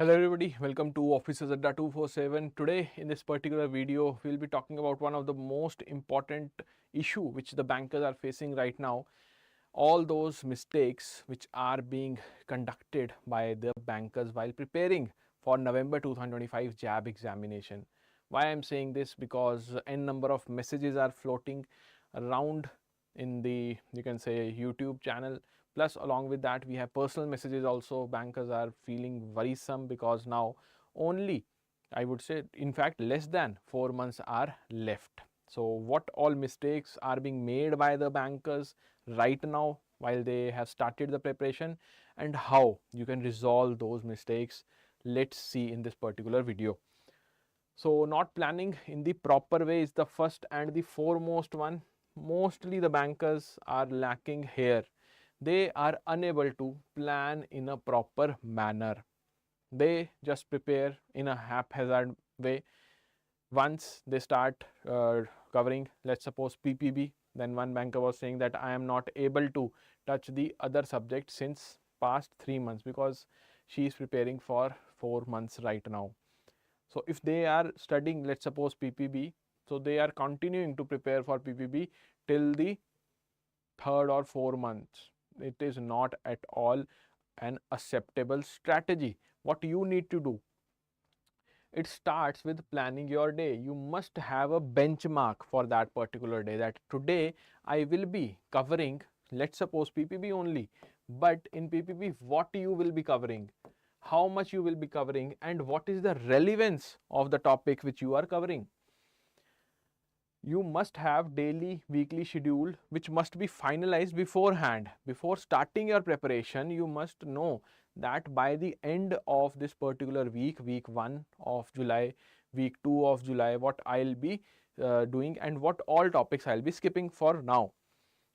Hello everybody, welcome to Officers Adda 247. Today in this particular video, we'll be talking about one of the most important issue which the bankers are facing right now. All those mistakes which are being conducted by the bankers while preparing for November 2025 JAIIB examination. Why I'm saying this? Because n number of messages are floating around in the, you can say, YouTube channel. Plus along with that we have personal messages also. Bankers are feeling worrisome because now only, I would say, in fact less than 4 months are left. So what all mistakes are being made by the bankers right now while they have started the preparation, and how you can resolve those mistakes, let's see in this particular video. So not planning in the proper way is the first and the foremost one. Mostly the bankers are lacking here. They are unable to plan in a proper manner. They just prepare in a haphazard way. Once they start covering, let's suppose, PPB, then one banker was saying that I am not able to touch the other subject since past 3 months because she is preparing for 4 months right now. So if they are studying, let's suppose, PPB, so they are continuing to prepare for PPB till the 3rd or 4 months. It is not at all an acceptable strategy. What you need to do, it starts with planning your day. You must have a benchmark for that particular day, that today I will be covering, let's suppose, PPB only, but in PPB what you will be covering, how much you will be covering, and what is the relevance of the topic which you are covering. You must have daily, weekly schedule which must be finalized beforehand. Before starting your preparation, you must know that by the end of this particular week, week 1 of July, week 2 of July, what I'll be doing and what all topics I'll be skipping for now.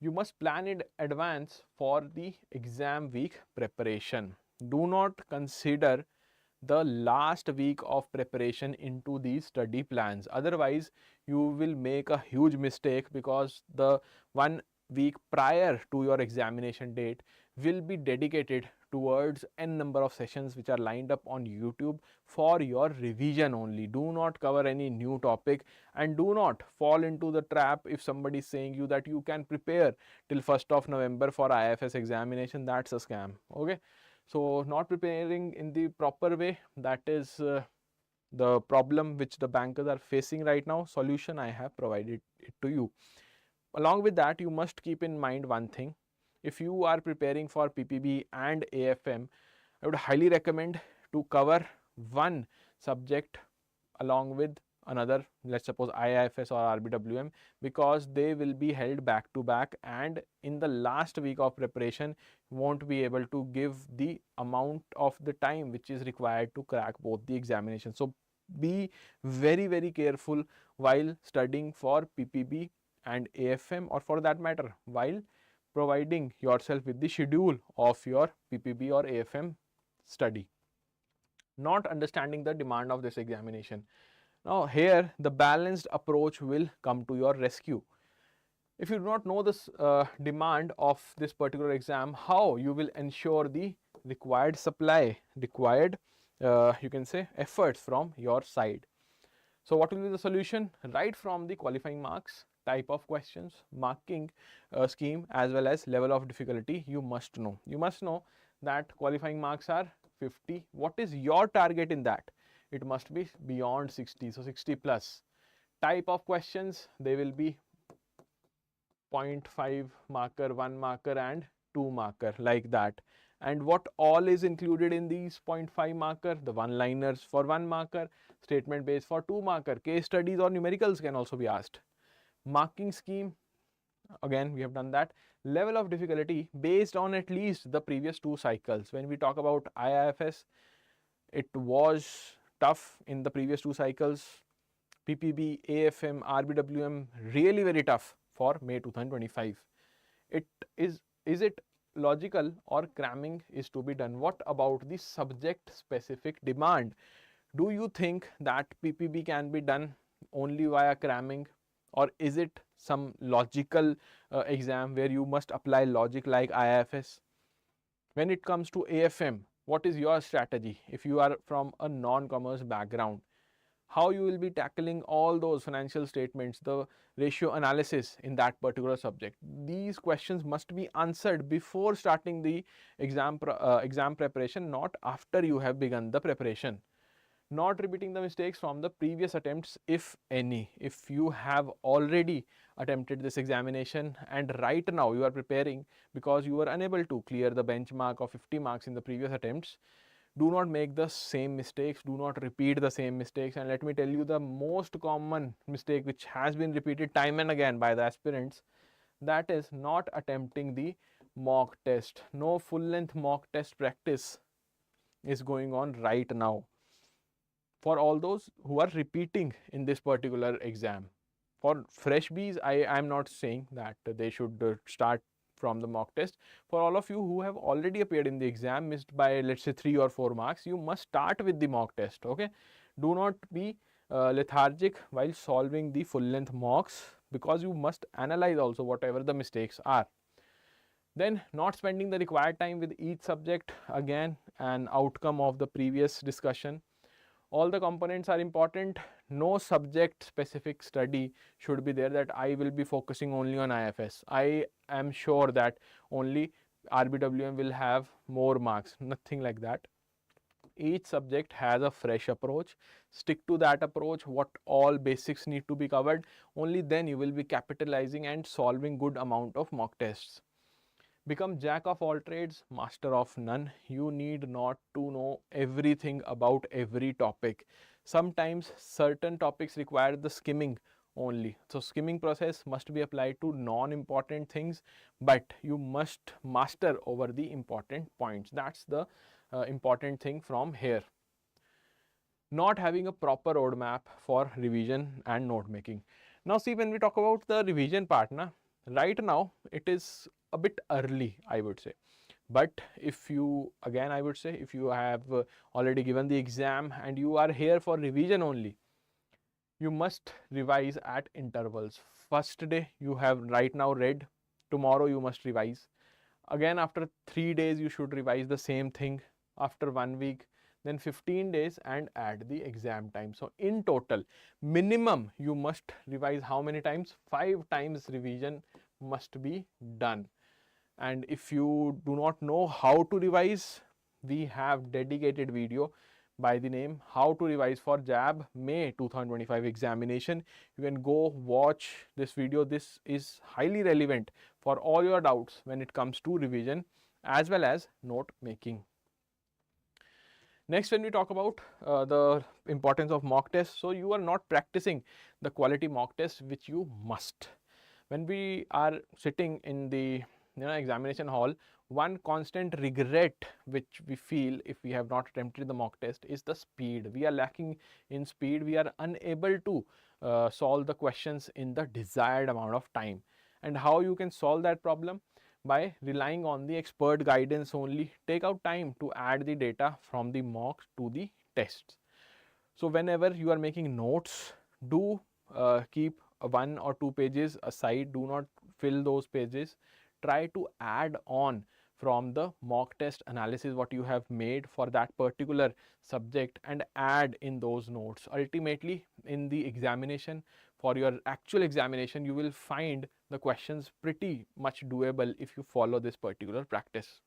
You must plan in advance for the exam week preparation. Do not consider the last week of preparation into these study plans. Otherwise, you will make a huge mistake, because the 1 week prior to your examination date will be dedicated towards n number of sessions which are lined up on YouTube for your revision only. Do not cover any new topic, and do not fall into the trap if somebody is saying you that you can prepare till 1st of November for IFS examination. That's a scam. Okay. So not preparing in the proper way, that is the problem which the bankers are facing right now. Solution I have provided it to you. Along with that, you must keep in mind one thing. If you are preparing for PPB and AFM, I would highly recommend to cover one subject along with another, let's suppose IIFS or RBWM, because they will be held back to back, and in the last week of preparation you won't be able to give the amount of the time which is required to crack both the examinations. So be very careful while studying for PPB and AFM, or for that matter while providing yourself with the schedule of your PPB or AFM study. Not understanding the demand of this examination. Now here the balanced approach will come to your rescue. If you do not know this demand of this particular exam, how you will ensure the required supply, required you can say efforts from your side. So what will be the solution? Right from the qualifying marks, type of questions, marking scheme, as well as level of difficulty, you must know. You must know that qualifying marks are 50. What is your target in that? It must be beyond 60, so 60 plus. Type of questions, they will be 0.5 marker, 1 marker and 2 marker, like that. And what all is included in these 0.5 marker? The one liners for 1 marker, statement based for 2 marker, case studies or numericals can also be asked. Marking scheme, again we have done that. Level of difficulty based on at least the previous 2 cycles. When we talk about IIFS, it was tough in the previous 2 cycles. PPB, AFM, RBWM, really very tough for May 2025. Is it logical or cramming is to be done? What about the subject specific demand? Do you think that PPB can be done only via cramming, or is it some logical exam where you must apply logic like IIFS? When it comes to AFM, What is your strategy if you are from a non-commerce background? How you will be tackling all those financial statements, the ratio analysis in that particular subject? These questions must be answered before starting the exam preparation, not after you have begun the preparation. Not repeating the mistakes from the previous attempts, if any. If you have already attempted this examination and right now you are preparing because you were unable to clear the benchmark of 50 marks in the previous attempts, do not make the same mistakes, do not repeat the same mistakes. And let me tell you, the most common mistake which has been repeated time and again by the aspirants, that is not attempting the mock test. No full length mock test practice is going on right now for all those who are repeating in this particular exam. For fresh bees, I am not saying that they should start from the mock test. For all of you who have already appeared in the exam, missed by let's say 3 or 4 marks, you must start with the mock test. Okay, do not be lethargic while solving the full length mocks, because you must analyze also whatever the mistakes are. Then not spending the required time with each subject, again an outcome of the previous discussion. All the components are important. No subject specific study should be there that I will be focusing only on IFS. I am sure that only RBWM will have more marks. Nothing like that. Each subject has a fresh approach. Stick to that approach. What all basics need to be covered, only then you will be capitalizing and solving good amount of mock tests. Become jack of all trades, master of none. You need not to know everything about every topic. Sometimes certain topics require the skimming only. So skimming process must be applied to non-important things, but you must master over the important points. That's the important thing from here. Not having a proper roadmap for revision and note making. Now see, when we talk about the revision part, right now it is a bit early, I would say. But if you, again I would say, if you have already given the exam and you are here for revision only, you must revise at intervals. First day you have right now read, tomorrow you must revise. Again after 3 days you should revise the same thing. After 1 week, then 15 days, and add the exam time. So in total, minimum you must revise how many times? 5 times revision must be done. And if you do not know how to revise, we have dedicated video by the name How to Revise for JAIIB May 2025 Examination. You can go watch this video. This is highly relevant for all your doubts when it comes to revision as well as note making. Next, when we talk about the importance of mock tests, so you are not practicing the quality mock test which you must. When we are sitting in the examination hall, one constant regret which we feel if we have not attempted the mock test is the speed. We are lacking in speed. We are unable to solve the questions in the desired amount of time. And how you can solve that problem? By relying on the expert guidance only. Take out time to add the data from the mocks to the tests. So whenever you are making notes, do keep 1 or 2 pages aside. Do not fill those pages. Try to add on from the mock test analysis what you have made for that particular subject and add in those notes. Ultimately, in the examination, for your actual examination, you will find the questions pretty much doable if you follow this particular practice.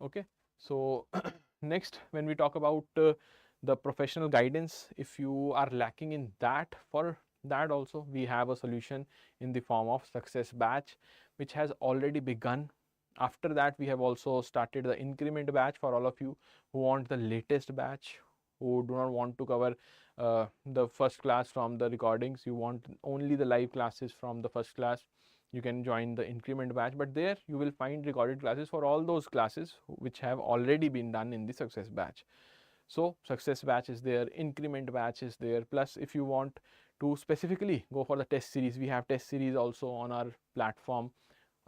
Okay, so next, when we talk about the professional guidance, if you are lacking in that, for that also we have a solution in the form of Success Batch, which has already begun. After that, we have also started the increment batch for all of you who want the latest batch, who do not want to cover the first class from the recordings. You want only the live classes from the first class. You can join the increment batch, but there you will find recorded classes for all those classes which have already been done in the Success Batch. So Success Batch is there, increment batch is there. Plus, if you want to specifically go for the test series, we have test series also on our platform.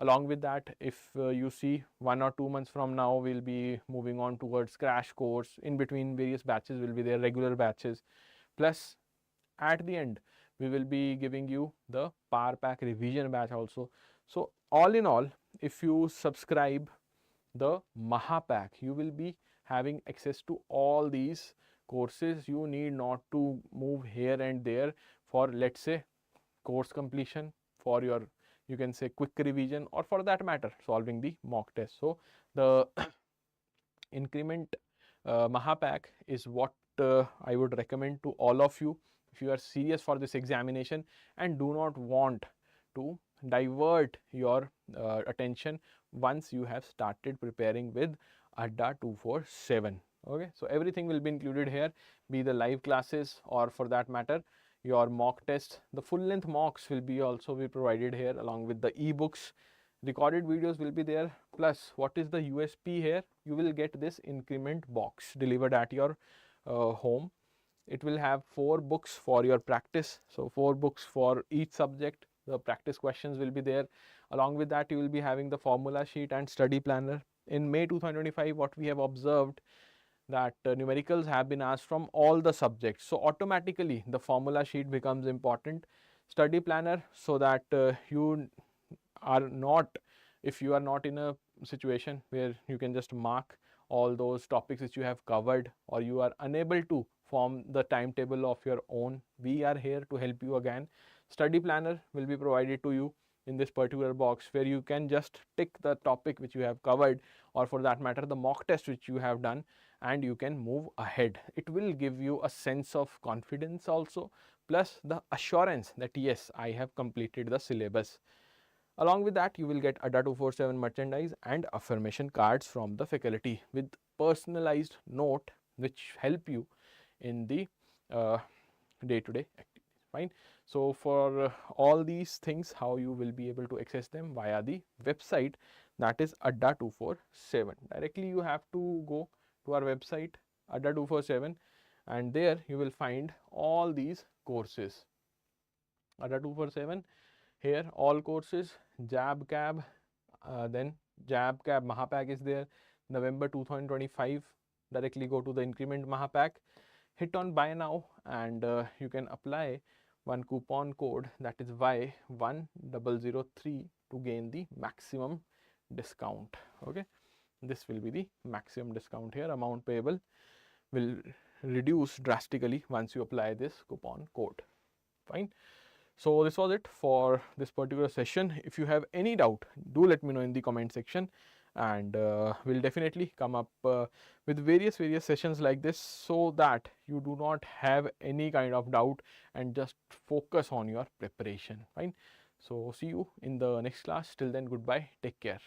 Along with that, if you see 1 or 2 months from now, we'll be moving on towards crash course. In between, various batches will be there, regular batches. Plus, at the end, we will be giving you the Power Pack revision batch also. So all in all, if you subscribe the Mahapack. You will be having access to all these courses. You need not to move here and there for, let's say, course completion, for your, you can say, quick revision, or for that matter solving the mock test. So the increment Mahapack is what I would recommend to all of you if you are serious for this examination and do not want to divert your attention once you have started preparing with ADDA 247. Okay, so everything will be included here, be the live classes or for that matter your mock test. The full length mocks will be also be provided here along with the ebooks. Recorded videos will be there, plus what is the USP here, you will get this increment box delivered at your home. It will have 4 books for your practice, so 4 books for each subject. The practice questions will be there. Along with that, you will be having the formula sheet and study planner. In May 2025, what we have observed, that numericals have been asked from all the subjects, so automatically the formula sheet becomes important, study planner, so that you are not, if you are not in a situation where you can just mark all those topics which you have covered, or you are unable to form the timetable of your own, we are here to help you again. Study planner will be provided to you in this particular box, where you can just tick the topic which you have covered, or for that matter the mock test which you have done, and you can move ahead. It will give you a sense of confidence also, plus the assurance that yes, I have completed the syllabus. Along with that, you will get ADDA 247 merchandise and affirmation cards from the faculty with personalized note which help you in the day-to-day activities. Fine. So for all these things, how you will be able to access them via the website, that is ADDA 247. Directly you have to go to our website ADDA 247, and there you will find all these courses. ADDA 247, here all courses, JAIIB CAIIB, then JAIIB CAIIB Mahapack is there, November 2025. Directly go to the increment Mahapack, hit on buy now, and you can apply one coupon code, that is Y1003, to gain the maximum discount. Okay, this will be the maximum discount here. Amount payable will reduce drastically once you apply this coupon code. Fine. So this was it for this particular session. If you have any doubt, do let me know in the comment section, and we'll definitely come up with various sessions like this, so that you do not have any kind of doubt and just focus on your preparation. Fine. So see you in the next class. Till then, goodbye, take care.